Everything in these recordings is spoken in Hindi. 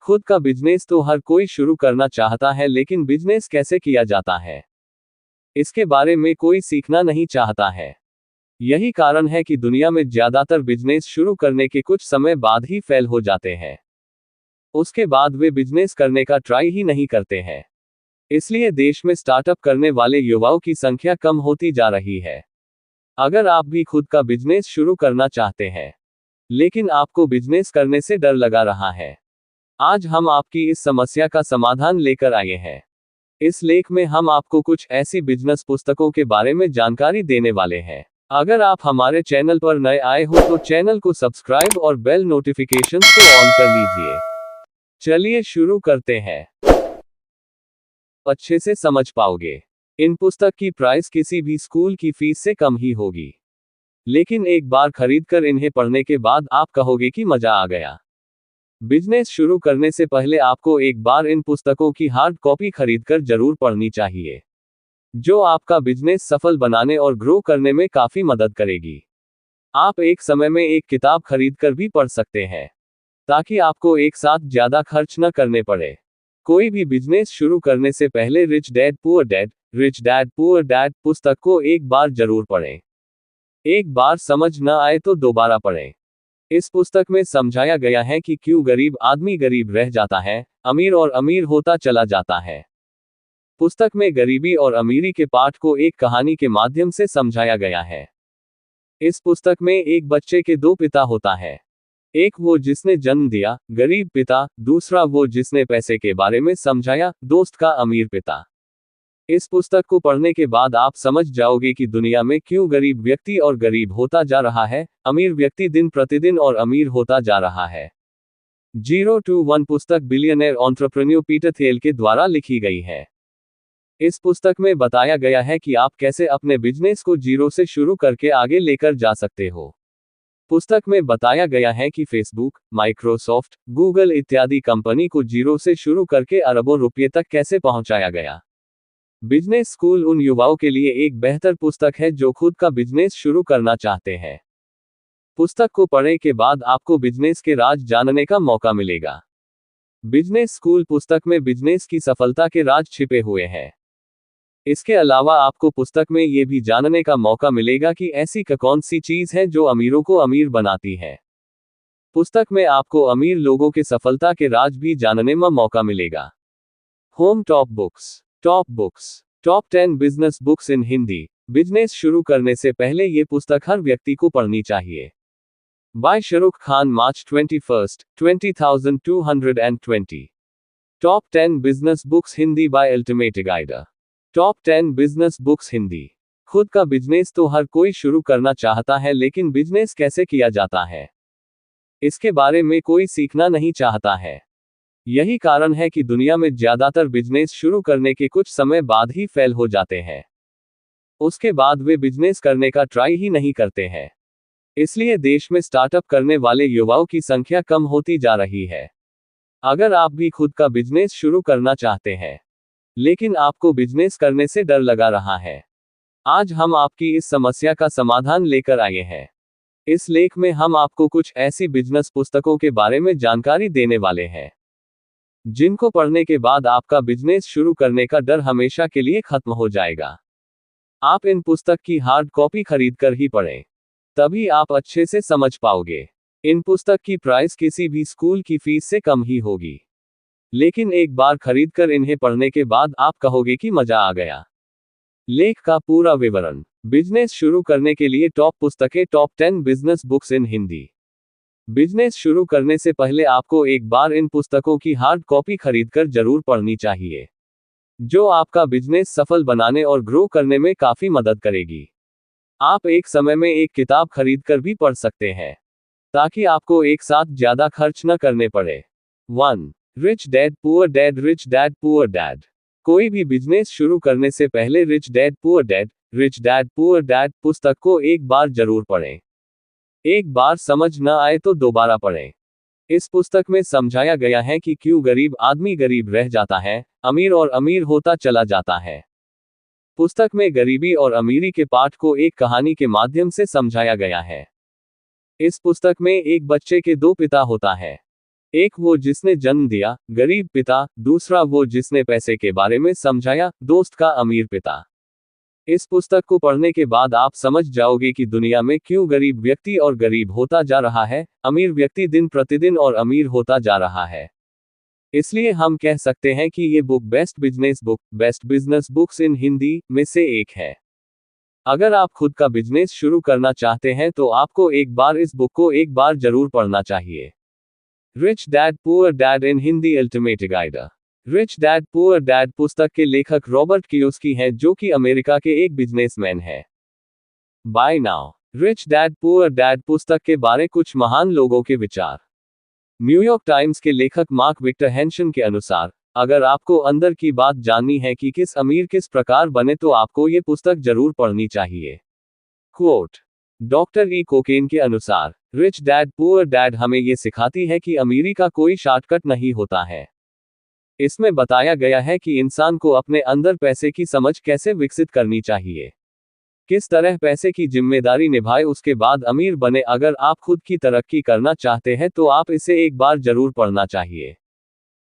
खुद का बिजनेस तो हर कोई शुरू करना चाहता है, लेकिन बिजनेस कैसे किया जाता है, इसके बारे में कोई सीखना नहीं चाहता है। यही कारण है कि दुनिया में ज्यादातर बिजनेस शुरू करने के कुछ समय बाद ही फेल हो जाते हैं। उसके बाद वे बिजनेस करने का ट्राई ही नहीं करते हैं। इसलिए देश में स्टार्टअप करने वाले युवाओं की संख्या कम होती जा रही है। अगर आप भी खुद का बिजनेस शुरू करना चाहते हैं, लेकिन आपको बिजनेस करने से डर लगा रहा है, आज हम आपकी इस समस्या का समाधान लेकर आए हैं। इस लेख में हम आपको कुछ ऐसी बिजनेस पुस्तकों के बारे में जानकारी देने वाले हैं। अगर आप हमारे चैनल पर नए आए हो तो चैनल को सब्सक्राइब और बेल नोटिफिकेशंस को ऑन कर लीजिए। चलिए शुरू करते हैं। अच्छे से समझ पाओगे। इन पुस्तक की प्राइस किसी भी स्कूल की फीस से कम ही होगी, लेकिन एक बार खरीदकर इन्हें पढ़ने के बाद आप कहोगे कि मजा आ गया। बिजनेस शुरू करने से पहले आपको एक बार इन पुस्तकों की हार्ड कॉपी खरीदकर जरूर पढ़नी चाहिए, जो आपका बिजनेस सफल बनाने और ग्रो करने में काफी मदद करेगी। आप एक समय में एक किताब खरीदकर भी पढ़ सकते हैं, ताकि आपको एक साथ ज्यादा खर्च न करने पड़े। कोई भी बिजनेस शुरू करने से पहले रिच डैड पुअर डैड पुस्तक को एक बार जरूर पढ़ें। एक बार समझ न आए तो दोबारा पढ़ें। इस पुस्तक में समझाया गया है कि क्यों गरीब आदमी गरीब रह जाता है, अमीर और अमीर होता चला जाता है। पुस्तक में गरीबी और अमीरी के पाठ को एक कहानी के माध्यम से समझाया गया है। इस पुस्तक में एक बच्चे के दो पिता होता है। एक वो जिसने जन्म दिया, गरीब पिता, दूसरा वो जिसने पैसे के बारे में समझाया, दोस्त का अमीर पिता। इस पुस्तक को पढ़ने के बाद आप समझ जाओगे कि दुनिया में क्यों गरीब व्यक्ति और गरीब होता जा रहा है, अमीर व्यक्ति दिन प्रतिदिन और अमीर होता जा रहा है। 0 to 1 पुस्तक बिलियनर एंटरप्रेन्योर पीटर थियल के द्वारा लिखी गई है। इस पुस्तक में बताया गया है कि आप कैसे अपने बिजनेस को जीरो से शुरू करके आगे लेकर जा सकते हो। पुस्तक में बताया गया है कि फेसबुक, माइक्रोसॉफ्ट, गूगल इत्यादि कंपनी को जीरो से शुरू करके अरबों रुपये तक कैसे पहुंचाया गया। बिजनेस स्कूल उन युवाओं के लिए एक बेहतर पुस्तक है जो खुद का बिजनेस शुरू करना चाहते हैं। पुस्तक को पढ़ने के बाद आपको बिजनेस के राज जानने का मौका मिलेगा। बिजनेस स्कूल पुस्तक में बिजनेस की सफलता के राज छिपे हुए हैं। इसके अलावा आपको पुस्तक में ये भी जानने का मौका मिलेगा कि ऐसी कौन सी चीज है जो अमीरों को अमीर बनाती है। पुस्तक में आपको अमीर लोगों के सफलता के राज भी जानने में मौका मिलेगा। Home top books top 10 business books इन हिंदी। बिजनेस शुरू करने से पहले ये पुस्तक हर व्यक्ति को पढ़नी चाहिए। By Shahrukh Khan, March 21, 20,220। Top 10 business books Hindi by ultimate guider. Top 10 business books Hindi. खुद का बिजनेस तो हर कोई शुरू करना चाहता है, लेकिन बिजनेस कैसे किया जाता है, इसके बारे में कोई सीखना नहीं चाहता है। यही कारण है कि दुनिया में ज्यादातर बिजनेस शुरू करने के कुछ समय बाद ही फेल हो जाते हैं। उसके बाद वे बिजनेस करने का ट्राई ही नहीं करते हैं। इसलिए देश में स्टार्टअप करने वाले युवाओं की संख्या कम होती जा रही है। अगर आप भी खुद का बिजनेस शुरू करना चाहते हैं, लेकिन आपको बिजनेस करने से डर लगा रहा है, आज हम आपकी इस समस्या का समाधान लेकर आए हैं। इस लेख में हम आपको कुछ ऐसी बिजनेस पुस्तकों के बारे में जानकारी देने वाले हैं, जिनको पढ़ने के बाद आपका बिजनेस शुरू करने का डर हमेशा के लिए खत्म हो जाएगा। आप इन पुस्तक की हार्ड कॉपी खरीदकर ही पढ़ें, तभी आप अच्छे से समझ पाओगे। इन पुस्तक की प्राइस किसी भी स्कूल की फीस से कम ही होगी, लेकिन एक बार खरीदकर इन्हें पढ़ने के बाद आप कहोगे कि मजा आ गया। लेख का पूरा विवरण। बिजनेस शुरू करने के लिए टॉप पुस्तकें। टॉप 10 बिजनेस बुक्स इन हिंदी। बिजनेस शुरू करने से पहले आपको एक बार इन पुस्तकों की हार्ड कॉपी खरीदकर जरूर पढ़नी चाहिए, जो आपका बिजनेस सफल बनाने और ग्रो करने में काफी मदद करेगी। आप एक समय में एक किताब खरीदकर भी पढ़ सकते हैं, ताकि आपको एक साथ ज्यादा खर्च न करने पड़े। 1. Rich dad poor dad. Rich dad poor dad. कोई भी बिजनेस शुरू करने से पहले रिच डैड पुअर डैड पुस्तक को एक बार जरूर पढ़ें। एक बार समझ न आए तो दोबारा पढ़ें। इस पुस्तक में समझाया गया है कि क्यों गरीब आदमी गरीब रह जाता है, अमीर और अमीर होता चला जाता है। पुस्तक में गरीबी और अमीरी के पाठ को एक कहानी के माध्यम से समझाया गया है। इस पुस्तक में एक बच्चे के दो पिता होता है। एक वो जिसने जन्म दिया, गरीब पिता, दूसरा वो जिसने पैसे के बारे में समझाया, दोस्त का अमीर पिता। इस पुस्तक को पढ़ने के बाद आप समझ जाओगे कि दुनिया में क्यों गरीब व्यक्ति और गरीब होता जा रहा है, अमीर व्यक्ति दिन प्रतिदिन और अमीर होता जा रहा है। इसलिए हम कह सकते हैं कि ये बुक बेस्ट बिजनेस बुक्स इन हिंदी में से एक है। अगर आप खुद का बिजनेस शुरू करना चाहते हैं तो आपको एक बार इस बुक को एक बार जरूर पढ़ना चाहिए। Rich dad poor dad in Hindi ultimate guide. Rich dad poor dad पुस्तक के लेखक रॉबर्ट कियोसाकी हैं, जो कि अमेरिका के एक बिजनेसमैन हैं। Buy now. Rich dad poor dad पुस्तक के बारे कुछ महान लोगों के विचार। न्यूयॉर्क टाइम्स के लेखक मार्क विक्टर हेंशन के अनुसार, अगर आपको अंदर की बात जाननी है कि किस अमीर किस प्रकार बने तो आपको ये पुस्तक जरूर पढ़नी चाहिए। क्वोट। डॉक्टर ई कोकेन के अनुसार, रिच डैड पुअर डैड हमें ये सिखाती है कि अमीरी का कोई शॉर्टकट नहीं होता है। इसमें बताया गया है कि इंसान को अपने अंदर पैसे की समझ कैसे विकसित करनी चाहिए, किस तरह पैसे की जिम्मेदारी निभाए उसके बाद अमीर बने। अगर आप खुद की तरक्की करना चाहते हैं तो आप इसे एक बार जरूर पढ़ना चाहिए।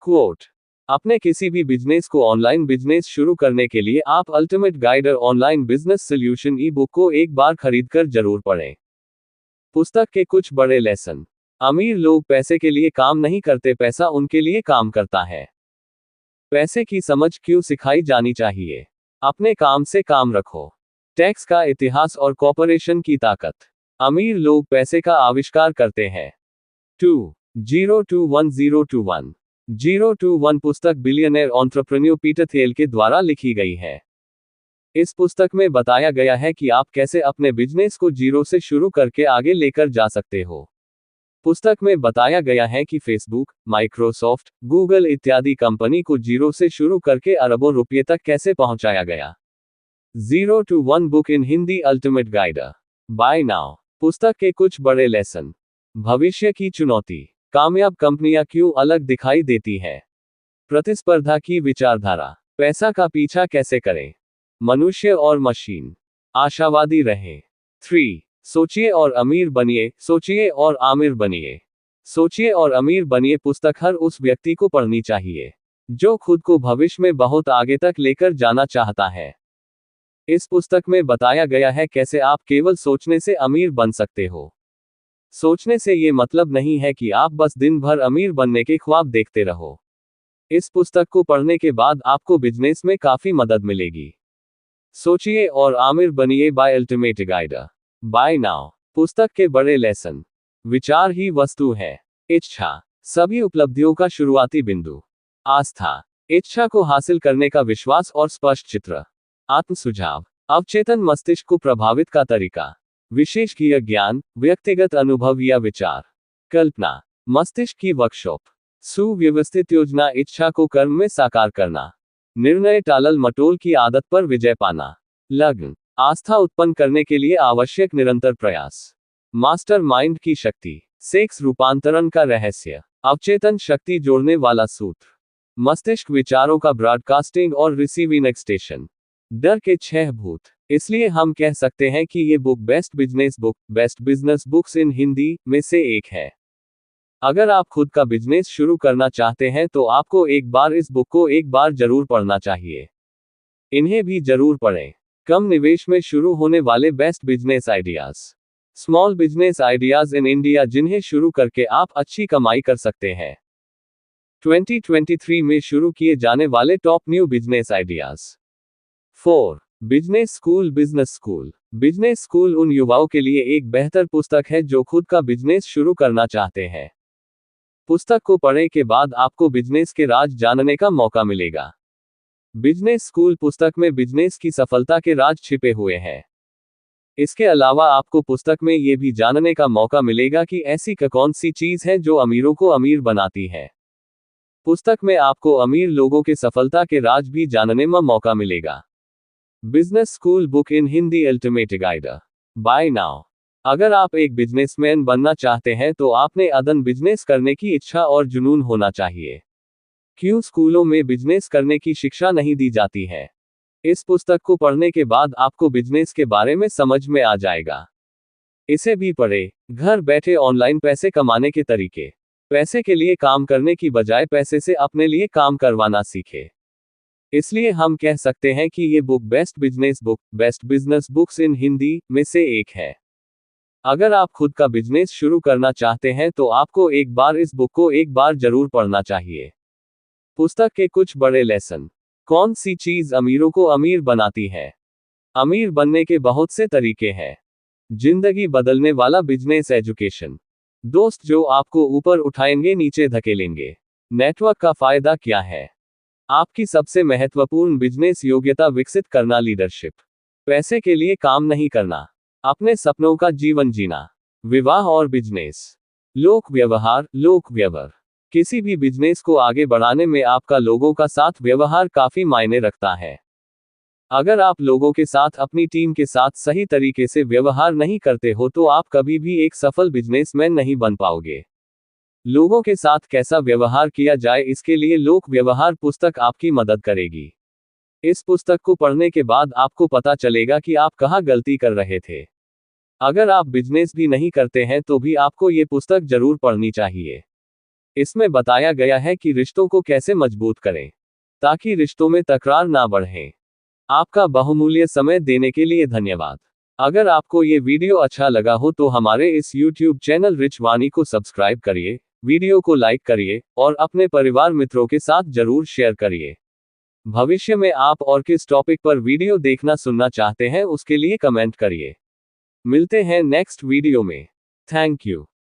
क्वोट। अपने किसी भी बिजनेस को ऑनलाइन बिजनेस शुरू करने के लिए आप ultimate guide online business solution ई बुक को एक बार खरीदकर जरूर पढ़ें। पुस्तक के कुछ बड़े लेसन। अमीर लोग पैसे के लिए काम नहीं करते, पैसा उनके लिए काम करता है। पैसे की समझ क्यों सिखाई जानी चाहिए। अपने काम से काम रखो। टैक्स का इतिहास और कॉर्पोरेशन की ताकत। अमीर लोग पैसे का आविष्कार करते हैं। 2021021 पुस्तक बिलियनर एंटरप्रेन्योर पीटर थियल के द्वारा लिखी गई है। इस पुस्तक में बताया गया है कि आप कैसे अपने बिजनेस को जीरो से शुरू करके आगे लेकर जा सकते हो। पुस्तक में बताया गया है कि फेसबुक, माइक्रोसॉफ्ट, गूगल इत्यादि कंपनी को जीरो से शुरू करके अरबों रुपये तक कैसे पहुंचाया गया। 0 to 1 book in Hindi ultimate guide. Buy now. पुस्तक के कुछ बड़े लेसन। भविष्य की चुनौती। कामयाब कंपनियां क्यों अलग दिखाई देती हैं। प्रतिस्पर्धा की विचारधारा। पैसा का पीछा कैसे करें। मनुष्य और मशीन। आशावादी रहें। 3 सोचिए और अमीर बनिए, सोचिए और आमिर बनिए। सोचिए और अमीर बनिए पुस्तक हर उस व्यक्ति को पढ़नी चाहिए जो खुद को भविष्य में बहुत आगे तक लेकर जाना चाहता है। इस पुस्तक में बताया गया है कैसे आप केवल सोचने से अमीर बन सकते हो। सोचने से ये मतलब नहीं है कि आप बस दिन भर अमीर बनने के ख्वाब देखते रहो। इस पुस्तक को पढ़ने के बाद आपको बिजनेस में काफी मदद मिलेगी। सोचिए और आमिर बनिए by ultimate guide. Buy now. पुस्तक के बड़े लेसन। विचार ही वस्तु है। इच्छा सभी उपलब्धियों का शुरुआती बिंदु। आस्था इच्छा को हासिल करने का विश्वास और स्पष्ट चित्र। आत्म सुझाव अवचेतन मस्तिष्क को प्रभावित का तरीका। विशेषज्ञ ज्ञान व्यक्तिगत अनुभव या विचार। कल्पना मस्तिष्क की वर्कशॉप। सुव्यवस्थित योजना इच्छा को कर्म में साकार करना। निर्णय टालल मटोल की आदत पर विजय पाना। लग्न आस्था उत्पन्न करने के लिए आवश्यक निरंतर प्रयास। मास्टर माइंड की शक्ति। सेक्स रूपांतरण का रहस्य। अवचेतन शक्ति जोड़ने वाला सूत्र। मस्तिष्क विचारों का ब्रॉडकास्टिंग और रिसीविंग स्टेशन। डर के 6 भूत। इसलिए हम कह सकते हैं कि ये बुक बेस्ट बिजनेस बुक्स इन हिंदी में से एक है। अगर आप खुद का बिजनेस शुरू करना चाहते हैं तो आपको एक बार इस बुक को एक बार जरूर पढ़ना चाहिए। इन्हें भी जरूर पढ़ें। कम निवेश में शुरू होने वाले best business ideas. Small business ideas in India जिन्हें शुरू करके आप अच्छी कमाई कर सकते हैं। 2023 में शुरू किए जाने वाले top new business ideas. 4 business school. Business school उन युवाओं के लिए एक बेहतर पुस्तक है जो खुद का बिजनेस शुरू करना चाहते हैं। पुस्तक को पढ़ने के बाद आपको बिजनेस के राज जानने का मौका मिलेगा। बिजनेस स्कूल पुस्तक में बिजनेस की सफलता के राज छिपे हुए हैं। इसके अलावा आपको पुस्तक में ये भी जानने का मौका मिलेगा कि ऐसी कौन सी चीज है जो अमीरों को अमीर बनाती है। पुस्तक में आपको अमीर लोगों के सफलता के राज भी जानने में मौका मिलेगा। Business school book in Hindi ultimate guide. Buy now. अगर आप एक बिजनेसमैन बनना चाहते हैं तो आपने अदन बिजनेस करने की इच्छा और जुनून होना चाहिए। क्यों स्कूलों में बिजनेस करने की शिक्षा नहीं दी जाती है। इस पुस्तक को पढ़ने के बाद आपको बिजनेस के बारे में समझ में आ जाएगा। इसे भी पढ़े। घर बैठे ऑनलाइन पैसे कमाने के तरीके। पैसे के लिए काम करने की बजाय पैसे से अपने लिए काम करवाना सीखे। इसलिए हम कह सकते हैं कि ये बुक बेस्ट बिजनेस बुक्स इन हिंदी में से एक है। अगर आप खुद का बिजनेस शुरू करना चाहते हैं तो आपको एक बार इस बुक को एक बार जरूर पढ़ना चाहिए। पुस्तक के कुछ बड़े लेसन। कौन सी चीज अमीरों को अमीर बनाती है? अमीर बनने के बहुत से तरीके हैं। जिंदगी बदलने वाला बिजनेस एजुकेशन। दोस्त जो आपको ऊपर उठाएंगे नीचे धकेलेंगे। नेटवर्क का फायदा क्या है? आपकी सबसे महत्वपूर्ण बिजनेस योग्यता विकसित करना। लीडरशिप। पैसे के लिए काम नहीं करना, अपने सपनों का जीवन जीना। विवाह और बिजनेस। लोक व्यवहार। किसी भी बिजनेस को आगे बढ़ाने में आपका लोगों का साथ व्यवहार काफी मायने रखता है। अगर आप लोगों के साथ अपनी टीम के साथ सही तरीके से व्यवहार नहीं करते हो तो आप कभी भी एक सफल बिजनेसमैन नहीं बन पाओगे। लोगों के साथ कैसा व्यवहार किया जाए, इसके लिए लोक व्यवहार पुस्तक आपकी मदद करेगी। इस पुस्तक को पढ़ने के बाद आपको पता चलेगा कि आप कहाँ गलती कर रहे थे। अगर आप बिजनेस भी नहीं करते हैं तो भी आपको ये पुस्तक जरूर पढ़नी चाहिए। इसमें बताया गया है कि रिश्तों को कैसे मजबूत करें ताकि रिश्तों में तकरार ना बढ़े। आपका बहुमूल्य समय देने के लिए धन्यवाद। अगर आपको ये वीडियो अच्छा लगा हो तो हमारे इस YouTube चैनल रिच वाणी को सब्सक्राइब करिए, वीडियो को लाइक करिए और अपने परिवार मित्रों के साथ जरूर शेयर करिए। भविष्य में आप और किस टॉपिक पर वीडियो देखना सुनना चाहते हैं उसके लिए कमेंट करिए। मिलते हैं नेक्स्ट वीडियो में। Thank you.